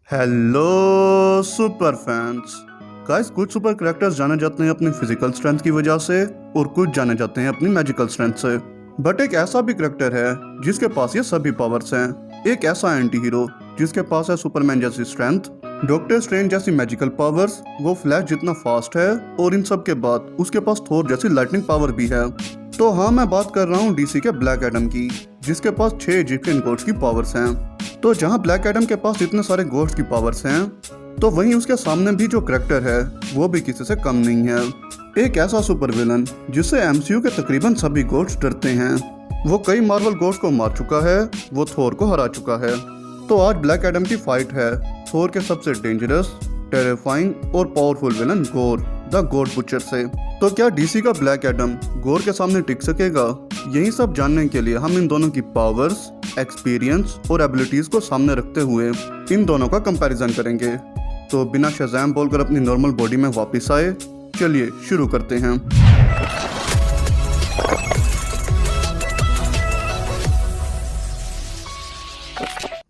Hello super fans. Guys, कुछ super characters जाने जाते हैं अपनी फिजिकल स्ट्रेंथ की वजह से और कुछ जाने जाते हैं अपनी मैजिकल स्ट्रेंथ से। बट एक ऐसा भी कैरेक्टर है जिसके पास ये सभी पावर्स हैं। एक ऐसा एंटी हीरो जिसके पास है सुपरमैन जैसी स्ट्रेंथ, डॉक्टर स्ट्रेंज जैसी मैजिकल पावर्स, वो फ्लैश जितना फास्ट है और इन सब के बाद उसके पास थोर जैसी लाइटनिंग पावर भी है। तो हाँ, मैं बात कर रहा हूँ डीसी के ब्लैक एडम की, जिसके पास 6 इजिप्शियन गॉड्स की पावर्स हैं। तो जहाँ ब्लैक एडम के पास इतने सारे गॉड्स की पावर्स हैं, तो वहीं उसके सामने भी जो कैरेक्टर है वो भी किसी से कम नहीं है। एक ऐसा सुपर विलन जिससे एमसीयू के तकरीबन सभी गॉड्स डरते हैं। वो कई मार्वल गॉड्स को मार चुका है, वो थोर को हरा चुका है। तो आज ब्लैक एडम की फाइट है थोर के सबसे डेंजरस, टेरिफाइंग और पावरफुल विलन गोर द गॉड बुचर से। तो क्या डीसी का ब्लैक एडम गोर के सामने टिक सकेगा? यही सब जानने के लिए हम इन दोनों की पावर्स, एक्सपीरियंस और एबिलिटीज को सामने रखते हुए इन दोनों का कंपैरिजन करेंगे। तो बिना शज़ैम बोलकर अपनी नॉर्मल बॉडी में वापस आए, चलिए शुरू करते हैं।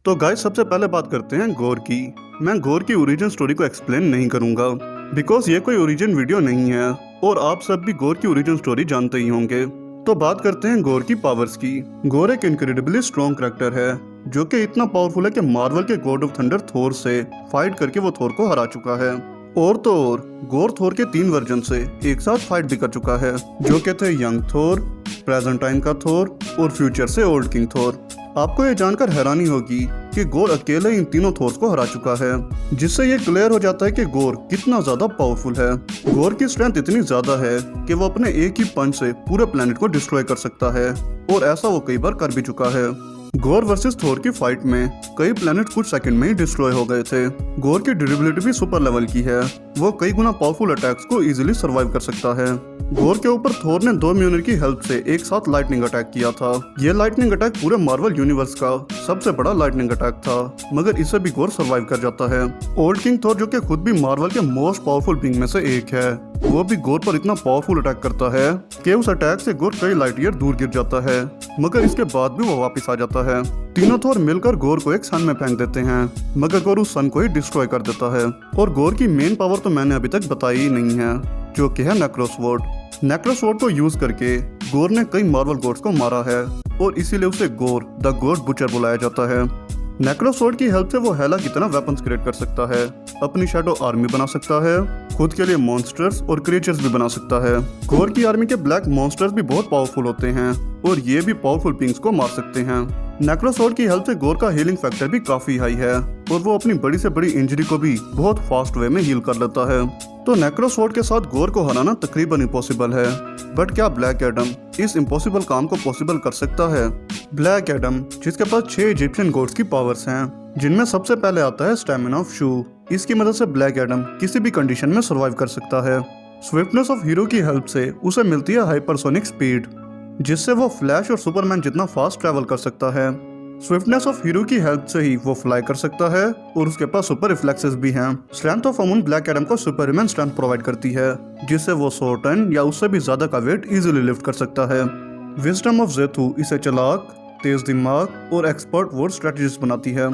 तो गाइस, सबसे पहले बात करते हैं गोर की। मैं गोर की ओरिजिन स्टोरी को एक्सप्लेन नहीं करूंगा बिकॉज ये कोई ओरिजिन वीडियो नहीं है और आप सब भी गोर की ओरिजिन स्टोरी जानते ही होंगे। तो बात करते हैं गोर की पावर्स की। गोर एक इनक्रेडिबली स्ट्रॉन्ग कैरेक्टर है जो कि इतना पावरफुल है कि मार्वल के गॉड ऑफ थंडर थोर से फाइट करके वो थोर को हरा चुका है। और तो और गोर थोर के 3 वर्जन से एक साथ फाइट भी कर चुका है, जो कि थे यंग थोर, प्रेजेंट टाइम का थोर और फ्यूचर से ओल्ड किंग थोर। आपको ये जानकर हैरानी होगी कि गोर अकेले इन तीनों थोर्स को हरा चुका है, जिससे ये क्लियर हो जाता है कि गोर कितना ज्यादा पावरफुल है। गोर की स्ट्रेंथ इतनी ज्यादा है कि वो अपने एक ही पंच से पूरे प्लेनेट को डिस्ट्रॉय कर सकता है और ऐसा वो कई बार कर भी चुका है। गोर वर्सेस थोर की फाइट में कई प्लेनेट कुछ सेकंड में ही डिस्ट्रॉय हो गए थे। गोर की ड्यूरेबिलिटी भी सुपर लेवल की है, वो कई गुना पावरफुल अटैक्स को इजीली सरवाइव कर सकता है। गोर के ऊपर थोर ने 2 म्यूनिर की हेल्प से एक साथ लाइटनिंग अटैक किया था। ये लाइटनिंग अटैक पूरे मार्वल यूनिवर्स का सबसे बड़ा लाइटनिंग अटैक था, मगर इसे भी गोर सरवाइव कर जाता है। ओल्ड किंग थोर, जो कि खुद भी मार्वल के मोस्ट पावरफुल बीइंग में से एक है, वो भी गोर पर इतना पावरफुल अटैक करता है कि उस अटैक से गोर कई लाइट ईयर दूर गिर जाता है, मगर इसके बाद भी वो वापस आ जाता है। तीनों थोर मिलकर गोर को एक सन में फेंक देते हैं, मगर गोर उस सन को ही डिस्ट्रॉय कर देता है। और गोर की मेन पावर तो मैंने अभी तक बताई ही नहीं है, जो कि है नेक्रोसवॉर्ड। नेक्रोसवॉर्ड को यूज करके गोर ने कई मार्वल गॉड्स को मारा है और इसीलिए उसे गोर द गॉड बुचर बुलाया जाता है। नेक्रोसवॉर्ड की हेल्प से वो हेला की तरह वेपन्स क्रिएट कर सकता है, अपनी शैडो आर्मी बना सकता है, खुद के लिए मॉन्स्टर्स और क्रिएचर्स भी बना सकता है। गोर की आर्मी के ब्लैक मॉन्स्टर्स भी बहुत पावरफुल होते हैं और ये भी पावरफुल पिंक्स को मार सकते हैं। नेक्रोसवॉर्ड की हेल्प से गोर का हीलिंग फैक्टर भी काफी हाई है और वो अपनी बड़ी से बड़ी इंजरी को भी बहुत फास्ट वे में हील कर लेता है। तो नेक्रोसवॉर्ड के साथ गोर को हराना तकरीबन इम्पॉसिबल है, बट क्या ब्लैक एडम इस इम्पॉसिबल काम को पॉसिबल कर सकता है? ब्लैक एडम, जिसके पास 6 इजिप्शियन गॉड्स की पावर्स हैं, जिनमें सबसे पहले आता है स्टैमिना ऑफ शू। इसकी मदद से ब्लैक एडम किसी भी कंडीशन में सर्वाइव कर सकता है। स्विफ्टनेस ऑफ हीरो की हेल्प से उसे मिलती है हाइपरसोनिक स्पीड, जिससे वो फ्लैश और सुपरमैन जितना फास्ट ट्रैवल कर सकता है। स्विफ्टनेस ऑफ हीरो की हेल्प से ही वो फ्लाई कर सकता है और उसके पास सुपर रिफ्लेक्सेस भी हैं। स्ट्रेंथ ऑफ अमून ब्लैक एडम को सुपरमैन स्ट्रेंथ प्रोवाइड करती है, जिससे वो 100 टन या उससे भी ज्यादा का वेट इजीली लिफ्ट कर सकता है। विजडम ऑफ ज़ेथू इसे चालाक, तेज दिमाग और एक्सपर्ट वॉर स्ट्रेटजिस्ट बनाती है,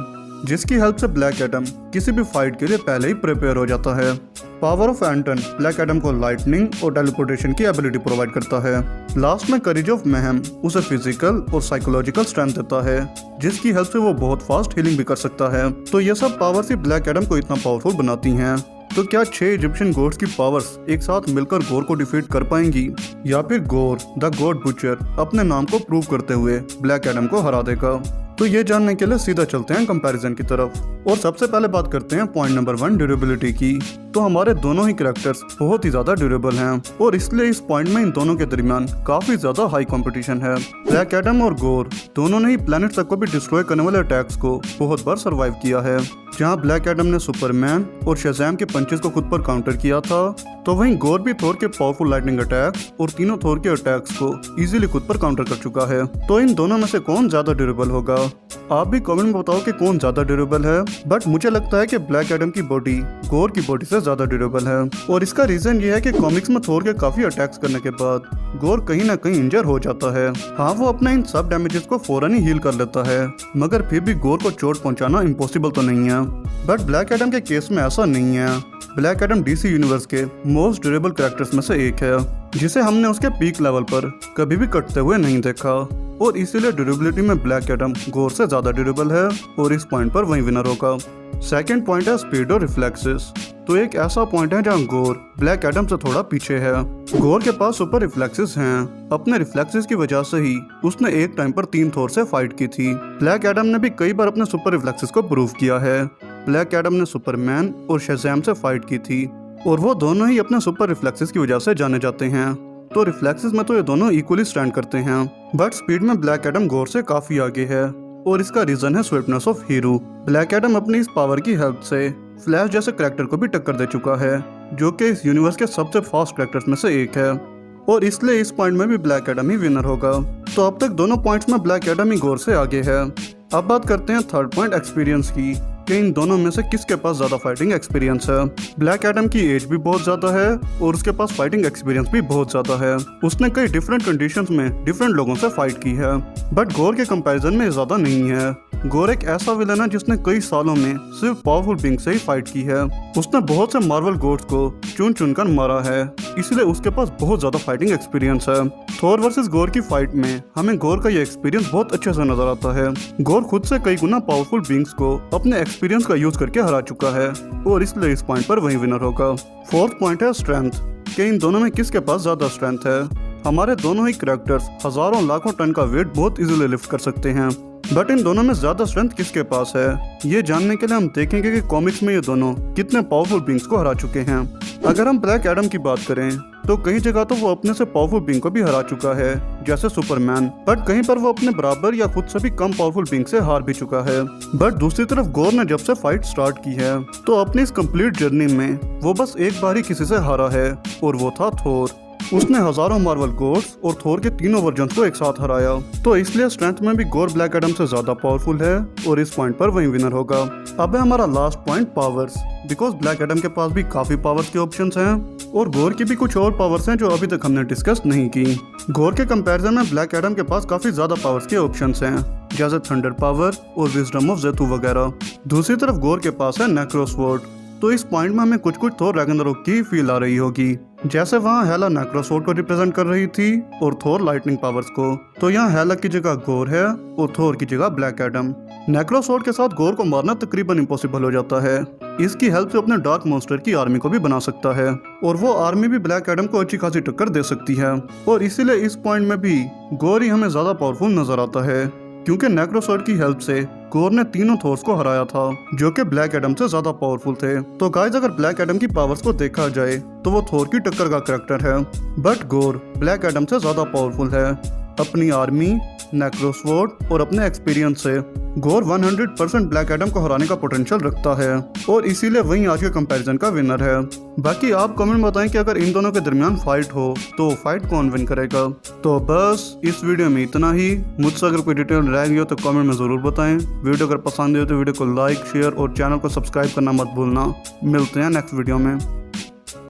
जिसकी हेल्प से ब्लैक एडम किसी भी फाइट के लिए पहले ही प्रिपेयर हो जाता है। Power of Anton black Adam को लाइटनिंग और टेलीपोर्टेशन की एबिलिटी प्रोवाइड करता है। लास्ट में करेज ऑफ महम उसे फिजिकल और साइकोलॉजिकल स्ट्रेंथ देता है, जिसकी हेल्प से वो बहुत फास्ट हीलिंग भी कर सकता है। तो ये सब पावर्स ही ब्लैक एडम को इतना पावरफुल बनाती हैं। तो क्या 6 इजिप्शियन गॉड्स की पावर्स एक साथ मिलकर गोर को डिफीट कर पाएंगी, या फिर गोर द गॉड बुचर अपने नाम को प्रूव करते हुए ब्लैक एडम को हरा देगा? तो ये जानने के लिए सीधा चलते हैं कंपैरिजन की तरफ और सबसे पहले बात करते हैं पॉइंट नंबर 1, ड्यूरेबिलिटी की। तो हमारे दोनों ही कैरेक्टर्स बहुत ही ज्यादा ड्यूरेबल हैं और इसलिए इस पॉइंट में इन दोनों के दरमियान काफी ज्यादा हाई कंपटीशन है। ब्लैक एडम और गोर दोनों ने ही प्लेनेट तक को भी डिस्ट्रॉय करने वाले अटैक्स को बहुत बार सर्वाइव किया है। जहां ब्लैक एडम ने सुपरमैन और शज़ैम के पंचेस को खुद पर काउंटर किया था, तो वहीं गोर भी थोर के पावरफुल लाइटनिंग अटैक्स और तीनों थोर के अटैक्स को इजीली खुद पर काउंटर कर चुका है। तो इन दोनों में से कौन ज्यादा ड्यूरेबल होगा? आप भी कमेंट में बताओ कि कौन ज्यादा ड्यूरेबल है। बट मुझे लगता है कि ब्लैक एडम की बॉडी गोर की बॉडी से ज्यादा ड्यूरेबल है। और इसका रीजन ये है कि कॉमिक्स में थोर के काफी अटैक्स करने के बाद गोर कहीं ना कहीं इंजर हो जाता है। हाँ, वो अपने इन सब डैमेजेस को फौरन ही हील कर लेता है, मगर फिर भी गोर को चोट पहुंचाना इम्पॉसिबल तो नहीं है। बट ब्लैक एडम के केस में ऐसा नहीं है। ब्लैक एडम डीसी यूनिवर्स के मोस्ट ड्यूरेबल कैरेक्टर्स में से एक है, जिसे हमने उसके पीक लेवल पर कभी भी कटते हुए नहीं देखा, और इसीलिए ड्यूरेबिलिटी में ब्लैक एडम गोर से ज्यादा ड्यूरेबल है, और इस पॉइंट पर वही विनर होगा। सेकंड पॉइंट है स्पीड और रिफ्लेक्सेस। तो एक ऐसा पॉइंट है जहाँ गोर ब्लैक एडम से थोड़ा पीछे है। गोर के पास सुपर रिफ्लेक्सेस हैं। अपने रिफ्लेक्सेस की वजह से ही उसने एक टाइम पर 3 थोर से फाइट की थी। ब्लैक एडम ने भी कई बार अपने सुपर रिफ्लेक्सेस को प्रूव किया है। ब्लैक एडम ने सुपरमैन और शज़ैम से फाइट की थी, और वो दोनों ही अपने सुपर रिफ्लेक्सेस की वजह से जाने जाते हैं। तो रिफ्लेक्सेस में तो ये दोनों इक्वली स्टैंड करते हैं, बट स्पीड में ब्लैक एडम गोर से काफी आगे है, और इसका रीजन है swiftness of hero. Black Adam अपनी इस पावर की हेल्प से फ्लैश जैसे कैरेक्टर को भी टक्कर दे चुका है, जो कि इस यूनिवर्स के सबसे फास्ट कैरेक्टर्स में से एक है, और इसलिए इस पॉइंट में भी ब्लैक एडम ही विनर होगा। तो अब तक दोनों पॉइंट्स में ब्लैक एडम ही गोर से आगे है। अब बात करते हैं थर्ड पॉइंट एक्सपीरियंस की, कि इन दोनों में से किसके पास ज्यादा फाइटिंग एक्सपीरियंस है। ब्लैक एडम की एज भी बहुत ज्यादा है, और उसके पास फाइटिंग एक्सपीरियंस भी बहुत ज्यादा है। उसने कई डिफरेंट कंडीशंस में डिफरेंट लोगों से फाइट की है, बट गोर के कंपैरिजन में ज्यादा नहीं है। गोर एक ऐसा विलन है जिसने कई सालों में सिर्फ पावरफुल बीइंग से ही फाइट की है। उसने बहुत से मार्वल गॉड्स को चुन चुनकर मारा है, इसलिए उसके पास बहुत ज्यादा फाइटिंग एक्सपीरियंस है। थोर वर्सेस गोर की फाइट में हमें गोर का ये एक्सपीरियंस बहुत अच्छे से नजर आता है। गोर खुद से कई गुना पावरफुल बीइंग्स को अपने एक्सपीरियंस का यूज करके हरा चुका है, और इसलिए इस पॉइंट पर वही विनर होगा। फोर्थ पॉइंट है स्ट्रेंथ, कि इन दोनों में किसके पास ज्यादा स्ट्रेंथ है। हमारे दोनों ही कैरेक्टर्स हजारों लाखों टन का वेट बहुत इजीली लिफ्ट कर सकते हैं, बट इन दोनों में ज्यादा स्ट्रेंथ किसके पास है, ये जानने के लिए हम देखेंगे कि कॉमिक्स में ये दोनों कितने पावरफुल बीइंग्स को हरा चुके हैं। अगर हम ब्लैक एडम की बात करें तो कई जगह तो वो अपने से पावरफुल बीइंग को भी हरा चुका है, जैसे सुपरमैन, बट कहीं पर वो अपने बराबर या खुद से भी कम पावरफुल बीइंग से हार भी चुका है। बट दूसरी तरफ गोर ने जब से फाइट स्टार्ट की है तो अपनी इस कंप्लीट जर्नी में वो बस एक बार ही किसी से हारा है, और वो था थोर। उसने हजारों मार्वल गॉड्स और थोर के तीनों वर्जन को एक साथ हराया, तो इसलिए स्ट्रेंथ में भी गोर ब्लैक एडम से ज्यादा पावरफुल है, और इस पॉइंट पर वही विनर होगा। अब है हमारा last point powers, because black Adam के पास भी काफी पावर्स के ऑप्शंस हैं, और गोर की भी कुछ और पावर्स हैं जो अभी तक हमने डिस्कस नहीं की। गोर के कंपैरिजन में ब्लैक एडम के पास काफी ज्यादा पावर्स के ऑप्शंस हैं, जैसे थंडर पावर और विजडम ऑफ ज़ेथु वगैरह। दूसरी तरफ गोर के पास है नेक्रोसवॉर्ड, तो इस पॉइंट में हमें कुछ थोर रैग्नारोक की फील आ रही होगी, जैसे वहाँ हेला नेक्रोसवॉर्ड को रिप्रेजेंट कर रही थी और थोर लाइटनिंग पावर्स को। तो यहाँ हेला की जगह गोर है और थोर की जगह ब्लैक एडम। नेक्रोसवॉर्ड के साथ गोर को मारना तकरीबन इम्पॉसिबल हो जाता है। इसकी हेल्प से अपने डार्क मॉन्स्टर की आर्मी को भी बना सकता है, और वो आर्मी भी ब्लैक एडम को अच्छी खासी टक्कर दे सकती है, और इसीलिए इस पॉइंट में भी गोर ही हमें ज्यादा पावरफुल नजर आता है, क्योंकि नेक्रोसवॉर्ड की हेल्प से गोर ने तीनों थोर्स को हराया था, जो कि ब्लैक एडम से ज्यादा पावरफुल थे। तो गाइस, अगर ब्लैक एडम की पावर्स को देखा जाए तो वो थोर की टक्कर का कैरेक्टर है, बट गोर ब्लैक एडम से ज्यादा पावरफुल है। अपनी आर्मी, नेक्रोसवॉर्ड और अपने एक्सपीरियंस से गोर 100% ब्लैक एडम को हराने का पोटेंशियल रखता है, और इसीलिए वही आज के कंपैरिजन का विनर है। बाकी आप कमेंट में बताएं कि अगर इन दोनों के दरमियान फाइट हो तो फाइट कौन विन करेगा। तो बस इस वीडियो में इतना ही। मुझसे अगर कोई डिटेल रह गई हो तो कमेंट में जरूर बताएं। वीडियो अगर पसंद आए तो वीडियो को लाइक, शेयर और चैनल को सब्सक्राइब करना मत भूलना। मिलते हैं नेक्स्ट वीडियो में।